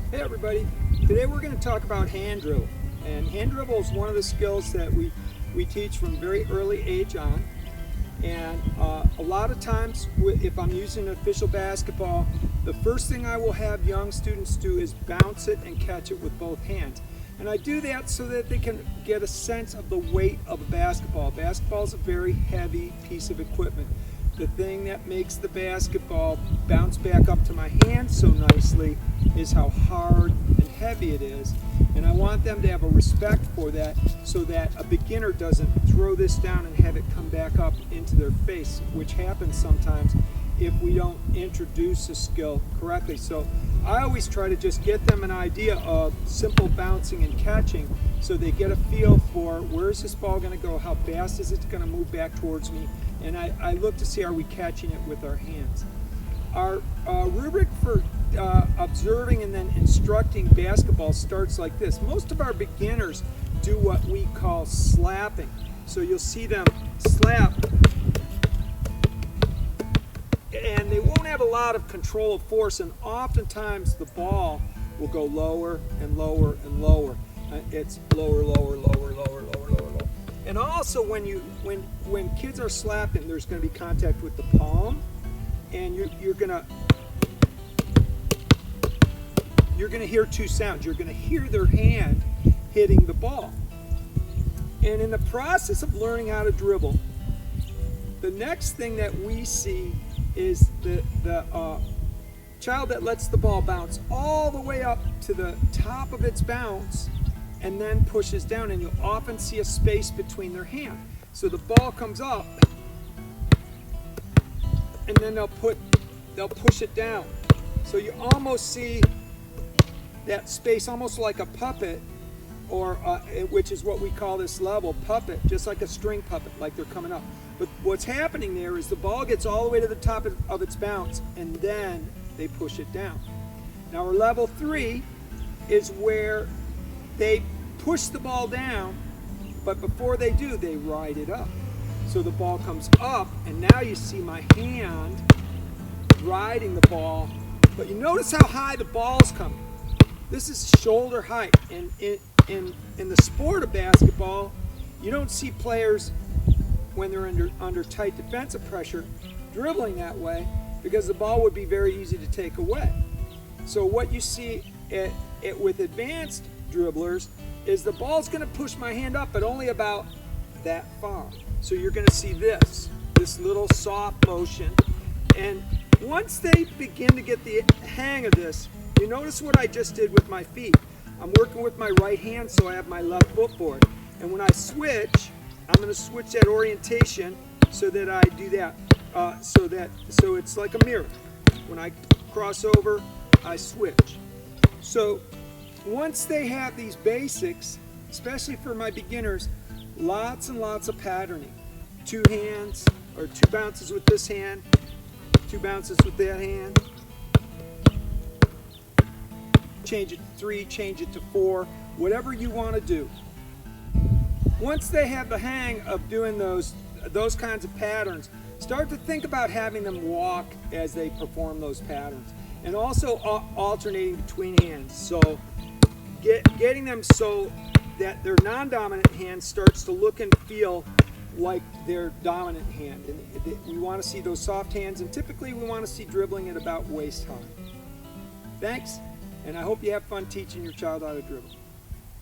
Hey everybody, today we're going to talk about hand dribble. And hand dribble is one of the skills that we teach from very early age on. And a lot of times if I'm using official basketball, the first thing I will have young students do is bounce it and catch it with both hands. And I do that so that they can get a sense of the weight of a basketball. Basketball is a very heavy piece of equipment. The thing that makes the basketball bounce back up to my hand so nicely is how hard and heavy it is. And I want them to have a respect for that so that a beginner doesn't throw this down and have it come back up into their face, which happens sometimes if we don't introduce a skill correctly. So I always try to just get them an idea of simple bouncing and catching so they get a feel for where is this ball going to go, how fast is it going to move back towards me, and I look to see, are we catching it with our hands. Our rubric for observing and then instructing basketball starts like this. Most of our beginners do what we call slapping. So you'll see them slap, and they won't have a lot of control of force, and oftentimes the ball will go lower and lower and lower. It's lower, lower, lower, lower, lower, lower, lower. And also when kids are slapping, there's going to be contact with the palm, and you're going to hear two sounds. You're going to hear their hand hitting the ball. And in the process of learning how to dribble, the next thing that we see is the child that lets the ball bounce all the way up to the top of its bounce and then pushes down, and you'll often see a space between their hand. So the ball comes up and then they'll push it down. So you almost see that space almost like a puppet, or which is what we call this level, puppet, just like a string puppet, like they're coming up. But what's happening there is the ball gets all the way to the top of its bounce and then they push it down. Now our level 3 is where they push the ball down, but before they do, they ride it up. So the ball comes up, and now you see my hand riding the ball, but you notice how high the ball's coming. This is shoulder height. And in the sport of basketball, you don't see players when they're under tight defensive pressure dribbling that way, because the ball would be very easy to take away. So what you see with advanced dribblers is the ball's going to push my hand up, but only about that far. So you're going to see this little soft motion. And once they begin to get the hang of this, you notice what I just did with my feet. I'm working with my right hand, so I have my left foot forward. And when I switch, I'm going to switch that orientation so that I do that. So it's like a mirror. When I cross over, I switch. So once they have these basics, especially for my beginners, lots and lots of patterning. 2 hands, or 2 bounces with this hand, 2 bounces with that hand. Change it to 3, change it to 4, whatever you want to do. Once they have the hang of doing those kinds of patterns, start to think about having them walk as they perform those patterns, and also alternating between hands. So getting them so that their non-dominant hand starts to look and feel like their dominant hand. And we want to see those soft hands, and typically we want to see dribbling at about waist high. Thanks, and I hope you have fun teaching your child how to dribble.